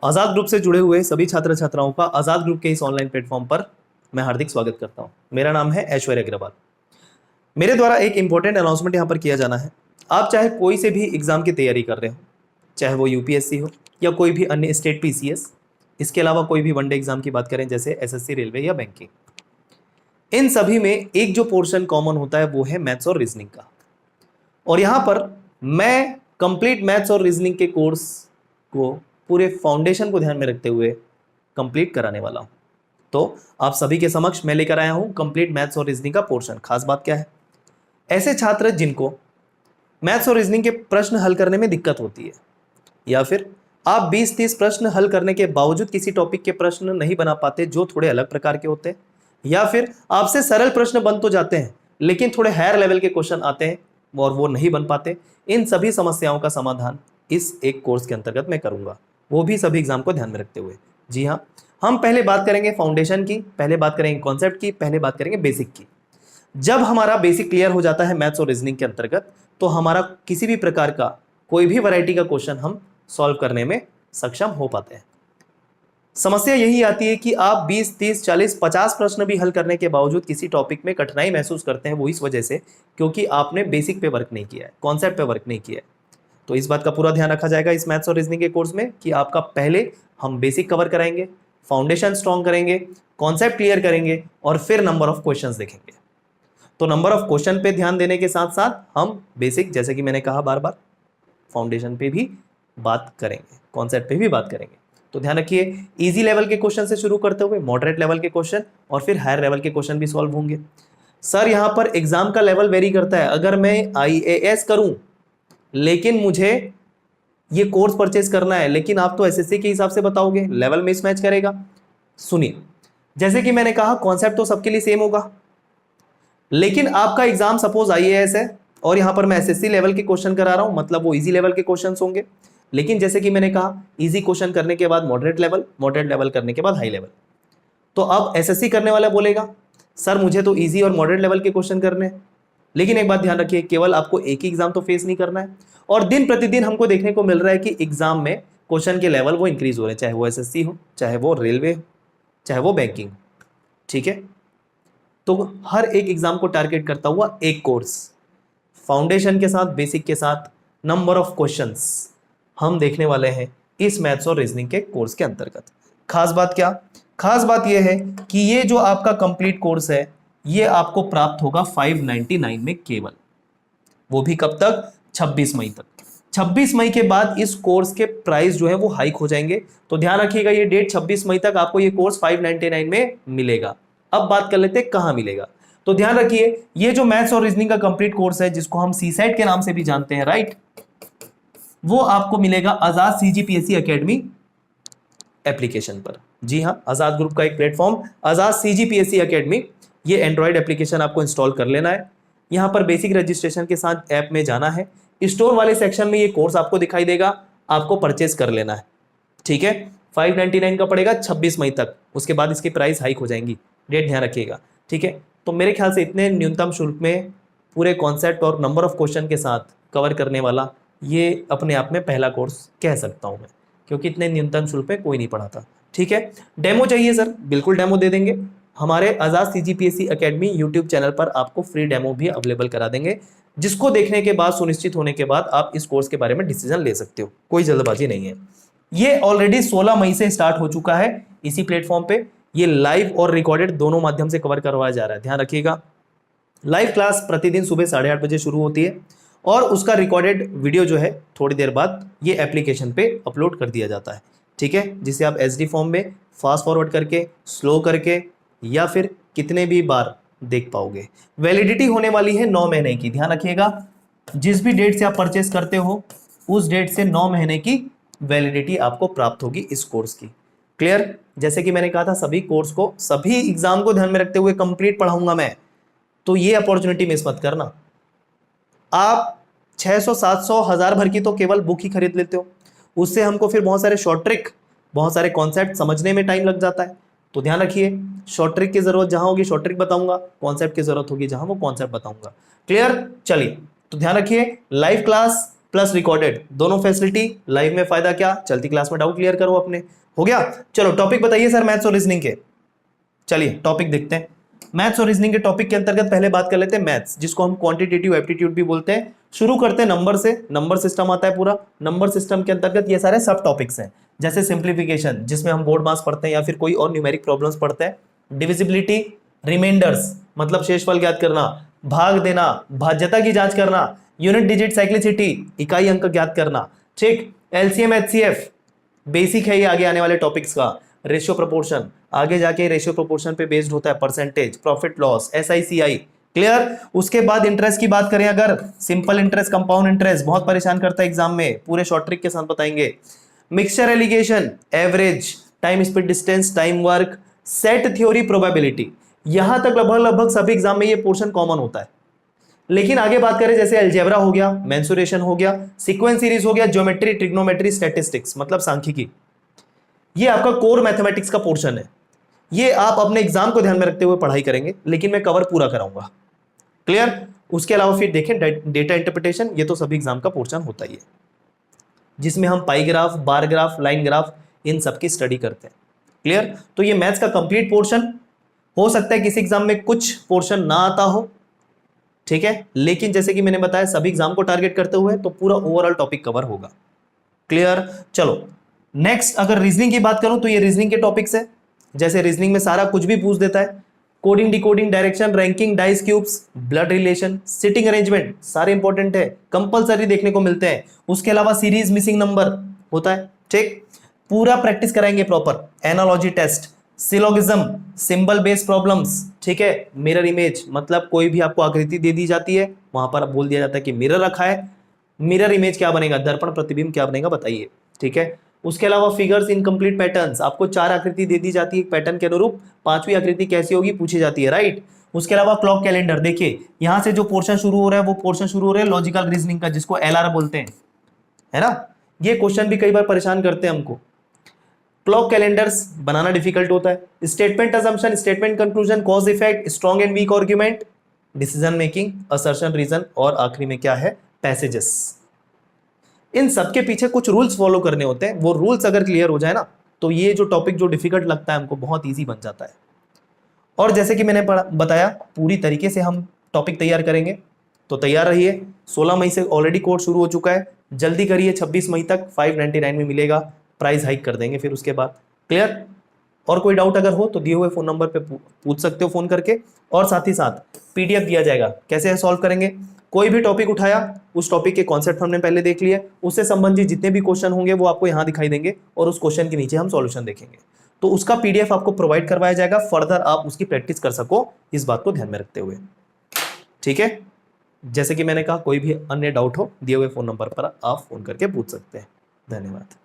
आजाद group से जुड़े हुए सभी छात्र छात्राओं का आजाद ग्रुप के इस ऑनलाइन प्लेटफॉर्म पर मैं हार्दिक स्वागत करता हूं। मेरा नाम है ऐश्वर्य अग्रवाल। मेरे द्वारा एक इंपॉर्टेंट अनाउंसमेंट यहां पर किया जाना है। आप चाहे कोई से भी एग्जाम की तैयारी कर रहे हो, चाहे वो यूपीएससी हो या कोई भी अन्य स्टेट पीसीएस, इसके अलावा कोई भी वनडे एग्जाम की बात करें जैसे एसएससी, रेलवे या बैंकिंग, इन सभी में एक जो पोर्शन कॉमन होता है वो है मैथ्स और रीजनिंग का। और यहां पर मैं कंप्लीट मैथ्स और रीजनिंग के कोर्स को पूरे फाउंडेशन को ध्यान में रखते हुए कंप्लीट कराने वाला हूं। तो आप सभी के समक्ष मैं लेकर आया हूं कंप्लीट मैथ्स और रीजनिंग का पोर्शन। खास बात क्या है, ऐसे छात्र जिनको मैथ्स और रीजनिंग के प्रश्न हल करने में दिक्कत होती है, या फिर आप 20-30 प्रश्न हल करने के बावजूद किसी टॉपिक के प्रश्न नहीं बना पाते जो थोड़े अलग प्रकार के होते हैं, या फिर आपसे सरल प्रश्न बन तो जाते हैं लेकिन थोड़े हायर लेवल के क्वेश्चन आते हैं और वो नहीं बन पाते, इन सभी समस्याओं का समाधान इस एक कोर्स के अंतर्गत मैं करूंगा, वो भी सभी एग्जाम को ध्यान में रखते हुए। जी हाँ, हम पहले बात करेंगे फाउंडेशन की, पहले बात करेंगे कॉन्सेप्ट की, पहले बात करेंगे बेसिक की। जब हमारा बेसिक क्लियर हो जाता है मैथ्स और रीजनिंग के अंतर्गत, तो हमारा किसी भी प्रकार का कोई भी वैरायटी का क्वेश्चन हम सॉल्व करने में सक्षम हो पाते हैं। समस्या यही आती है कि आप 20, 30, 40, 50 प्रश्न भी हल करने के बावजूद किसी टॉपिक में कठिनाई महसूस करते हैं, वो इस वजह से क्योंकि आपने बेसिक पे वर्क नहीं किया है, कॉन्सेप्ट पे वर्क नहीं किया है। तो इस बात का पूरा ध्यान रखा जाएगा इस मैथ्स और रीजनिंग के कोर्स में कि आपका पहले हम बेसिक कवर कराएंगे, फाउंडेशन स्ट्रॉन्ग करेंगे, कॉन्सेप्ट क्लियर करेंगे और फिर नंबर ऑफ क्वेश्चंस देखेंगे। तो नंबर ऑफ क्वेश्चन पे ध्यान देने के साथ साथ हम बेसिक, जैसे कि मैंने कहा बार बार, फाउंडेशन पे भी बात करेंगे, कॉन्सेप्ट पे भी बात करेंगे। तो ध्यान रखिए, इजी लेवल के क्वेश्चन से शुरू करते हुए मॉडरेट लेवल के क्वेश्चन और फिर हायर लेवल के क्वेश्चन भी सॉल्व होंगे। सर यहां पर एग्जाम का लेवल वेरी करता है। अगर मैं आईएएस करूं लेकिन मुझे ये कोर्स परचेज करना है, लेकिन आप तो एसएससी के हिसाब से बताओगे, लेवल मिसमैच करेगा। सुनिए, जैसे कि मैंने कहा कॉन्सेप्ट तो सबके लिए सेम होगा, लेकिन आपका एग्जाम सपोज आईएएस है और यहां पर मैं एसएससी लेवल के क्वेश्चन करा रहा हूं, मतलब वो इजी लेवल के क्वेश्चंस होंगे। लेकिन जैसे कि मैंने कहा इजी क्वेश्चन करने के बाद मॉडरेट लेवल, मॉडरेट लेवल करने के बाद हाई लेवल। तो अब एसएससी करने वाला बोलेगा सर मुझे तो इजी और मॉडरेट लेवल के क्वेश्चन करने हैं। लेकिन एक बात ध्यान रखिए, केवल आपको एक ही एग्जाम तो फेस नहीं करना है, और दिन प्रतिदिन हमको देखने को मिल रहा है कि एग्जाम में क्वेश्चन के लेवल वो इंक्रीज हो रहे हैं, चाहे वो एसएससी हो, चाहे वो रेलवे हो, चाहे वो बैंकिंग। ठीक है, तो हर एक एग्जाम को टारगेट करता हुआ एक कोर्स, फाउंडेशन के साथ, बेसिक के साथ, नंबर ऑफ क्वेश्चंस हम देखने वाले हैं इस मैथ्स और रीजनिंग के कोर्स के अंतर्गत। खास बात क्या, खास बात यह है कि ये जो आपका कंप्लीट कोर्स है ये आपको प्राप्त होगा 599 में केवल, वो भी कब तक, 26 मई तक। 26 मई के बाद इस कोर्स के प्राइस जो है वो हाइक हो जाएंगे। तो ध्यान रखिएगा, ये डेट 26 मई तक आपको ये कोर्स 599 में मिलेगा। अब बात कर लेते हैं कहां मिलेगा। तो ध्यान रखिए, ये जो मैथ्स और रीजनिंग का कंप्लीट कोर्स है जिसको हम सीसेट के नाम से भी जानते हैं, राइट, वो आपको मिलेगा आजाद सीजीपीएससी एकेडमी एप्लीकेशन पर। जी हाँ, आजाद ग्रुप का एक प्लेटफॉर्म आजाद सीजीपीएससी एकेडमी, ये एंड्रॉइड एप्लीकेशन आपको इंस्टॉल कर लेना है। यहाँ पर बेसिक रजिस्ट्रेशन के साथ ऐप में जाना है, स्टोर वाले सेक्शन में ये कोर्स आपको दिखाई देगा, आपको परचेज कर लेना है। ठीक है, 599 का पड़ेगा 26 मई तक, उसके बाद इसकी प्राइस हाइक हो जाएंगी, डेट ध्यान रखिएगा। ठीक है, तो मेरे ख्याल से इतने न्यूनतम शुल्क में पूरे कॉन्सेप्ट और नंबर ऑफ क्वेश्चन के साथ कवर करने वाला ये अपने आप में पहला कोर्स कह सकता हूँ मैं, क्योंकि इतने न्यूनतम शुल्क में कोई नहीं पढ़ाता। ठीक है, डेमो चाहिए सर, बिल्कुल डेमो दे देंगे। हमारे आजाद सीजीपीएससी एकेडमी यूट्यूब चैनल पर आपको फ्री डेमो भी अवेलेबल करा देंगे, जिसको देखने के बाद, सुनिश्चित होने के बाद आप इस कोर्स के बारे में डिसीजन ले सकते हो, कोई जल्दबाजी नहीं है। ये ऑलरेडी 16 मई से स्टार्ट हो चुका है इसी प्लेटफॉर्म पे, ये लाइव और रिकॉर्डेड दोनों माध्यम से कवर करवाया जा रहा है। ध्यान रखिएगा, लाइव क्लास प्रतिदिन सुबह 8:30 बजे शुरू होती है और उसका रिकॉर्डेड वीडियो जो है थोड़ी देर बाद ये एप्लीकेशन पे अपलोड कर दिया जाता है। ठीक है, जिसे आप एसडी फॉर्म में फास्ट फॉरवर्ड करके, स्लो करके या फिर कितने भी बार देख पाओगे। वैलिडिटी होने वाली है 9 महीने की। ध्यान रखिएगा, जिस भी डेट से आप परचेस करते हो उस डेट से 9 महीने की वैलिडिटी आपको प्राप्त होगी इस कोर्स की। क्लियर, जैसे कि मैंने कहा था सभी कोर्स को, सभी एग्जाम को ध्यान में रखते हुए कंप्लीट पढ़ाऊंगा मैं, तो ये अपॉर्चुनिटी मिस मत करना। आप 600, 700, 1000 भर की तो केवल बुक ही खरीद लेते हो, उससे हमको फिर बहुत सारे शॉर्ट ट्रिक, बहुत सारे कॉन्सेप्ट समझने में टाइम लग जाता है। तो ध्यान रखिए, शॉर्ट ट्रिक की जरूरत जहां होगी शॉर्ट ट्रिक बताऊंगा, कॉन्सेप्ट की जरूरत होगी जहां वो कॉन्सेप्ट बताऊंगा। क्लियर, चलिए, तो ध्यान रखिए, लाइव क्लास प्लस रिकॉर्डेड, दोनों फैसिलिटी। लाइव में फायदा क्या, चलती क्लास में डाउट क्लियर करो अपने। हो गया, चलो टॉपिक बताइए सर मैथ्स और रीजनिंग के। चलिए टॉपिक देखते हैं। मैथ्स और रीजनिंग के टॉपिक के अंतर्गत पहले बात कर लेते हैं मैथ्स, जिसको हम क्वांटिटेटिव एप्टीट्यूड भी बोलते हैं। शुरू करते हैं नंबर से। नंबर सिस्टम आता है पूरा। नंबर सिस्टम के अंतर्गत ये सारे सब टॉपिक्स हैं, जैसे सिंप्लीफिकेशन जिसमें हम बोर्ड मास पढ़ते हैं या फिर कोई और न्यूमेरिक प्रॉब्लम्स पढ़ते हैं, डिविजिबिलिटी, रिमाइंडर्स मतलब शेषफल ज्ञात करना, भाग देना, भाज्यता की जांच करना, यूनिट डिजिट साइक्लिसिटी इकाई अंक ज्ञात करना, ठीक, एलसीएम एचसीएफ बेसिक है ये आगे आने वाले टॉपिक्स का, रेशियो प्रोपोर्शन आगे जाके रेशियो प्रोपोर्शन पे बेस्ड होता है, परसेंटेज, प्रॉफिट लॉस, एसआईसीआई, क्लियर। उसके बाद इंटरेस्ट की बात करें अगर, सिंपल इंटरेस्ट, कंपाउंड इंटरेस्ट बहुत परेशान करता है एग्जाम में, पूरे शॉर्ट ट्रिक के साथ बताएंगे। Mixture allegation, average, time speed distance, time work, set theory, probability, यहां तक लगभग सभी एग्जाम में ये पोर्शन कॉमन होता है। लेकिन आगे बात करें जैसे अलजेब्रा हो गया, मेंसुरेशन हो गया, सीक्वेंस सीरीज हो गया, ज्योमेट्री, ट्रिग्नोमेट्री, स्टैटिस्टिक्स मतलब सांख्यिकी, ये आपका कोर मैथमेटिक्स का पोर्शन है। ये आप अपने एग्जाम को ध्यान में रखते हुए पढ़ाई करेंगे, लेकिन मैं कवर पूरा कराऊंगा, क्लियर। उसके अलावा फिर देखें डेटा इंटरप्रिटेशन, ये तो सभी एग्जाम का पोर्शन होता ही है, जिसमें हम pie graph, bar graph, line graph इन सब की स्टडी करते हैं, क्लियर। तो ये मैथ्स का कंप्लीट पोर्शन हो सकता है किसी एग्जाम में कुछ पोर्शन ना आता हो, ठीक है, लेकिन जैसे कि मैंने बताया सभी एग्जाम को टारगेट करते हुए तो पूरा ओवरऑल टॉपिक कवर होगा, क्लियर। चलो नेक्स्ट अगर रीजनिंग की बात करूं तो ये रीजनिंग के टॉपिक्स है। जैसे रीजनिंग में सारा कुछ भी पूछ देता है, coding, decoding, direction, ranking, dice cubes, blood relation, sitting arrangement सारे इंपॉर्टेंट है, कंपलसरी देखने को मिलते हैं। उसके अलावा सीरीज, मिसिंग नंबर होता है, ठीक, पूरा प्रैक्टिस कराएंगे proper. Analogy test, syllogism, symbol based problems, ठीक है, मिरर इमेज मतलब कोई भी आपको आकृति दे दी जाती है, वहां पर बोल दिया जाता है कि मिरर रखा है, मिरर इमेज क्या बनेगा, दर्पण प्रतिबिंब क्या बनेगा बताइए, ठीक है। उसके अलावा फिगर्स, इनकम्प्लीट पैटर्न्स, आपको 4 आकृति दे दी जाती है एक पैटर्न के अनुरूप, 5वीं आकृति कैसी होगी पूछी जाती है, राइट। उसके अलावा क्लॉक कैलेंडर, देखिए यहां से जो पोर्शन शुरू हो रहा है वो पोर्शन शुरू हो रहा है लॉजिकल रीजनिंग का, जिसको एलआर बोलते हैं, है ना। ये क्वेश्चन भी कई बार परेशान करते हैं हमको, क्लॉक कैलेंडर्स बनाना डिफिकल्ट होता है। Statement assumption, statement conclusion, cause effect, strong and weak argument, decision making, assertion, reason, और आखिरी में क्या है, पैसेजेस। इन सबके पीछे कुछ रूल्स फॉलो करने होते हैं, वो रूल्स अगर क्लियर हो जाए ना तो ये जो टॉपिक जो डिफिकल्ट लगता है हमको बहुत ईजी बन जाता है। और जैसे कि मैंने बताया पूरी तरीके से हम टॉपिक तैयार करेंगे, तो तैयार रहिए। 16 मई से ऑलरेडी कोर्स शुरू हो चुका है, जल्दी करिए, 26 मई तक 599 में मिलेगा, प्राइस हाइक कर देंगे फिर उसके बाद, क्लियर। और कोई डाउट अगर हो तो दिए हुए फोन नंबर पे पूछ सकते हो फोन करके, और साथ ही साथ पीडीएफ दिया जाएगा, कैसे सॉल्व करेंगे। कोई भी टॉपिक उठाया, उस टॉपिक के कॉन्सेप्ट हमने पहले देख लिए, उससे संबंधित जितने भी क्वेश्चन होंगे वो आपको यहाँ दिखाई देंगे, और उस क्वेश्चन के नीचे हम सॉल्यूशन देखेंगे, तो उसका पीडीएफ आपको प्रोवाइड करवाया जाएगा, फर्दर आप उसकी प्रैक्टिस कर सको, इस बात को ध्यान में रखते हुए, ठीक है। जैसे कि मैंने कहा कोई भी अन्य डाउट हो दिए हुए फोन नंबर पर आप फोन करके पूछ सकते हैं। धन्यवाद।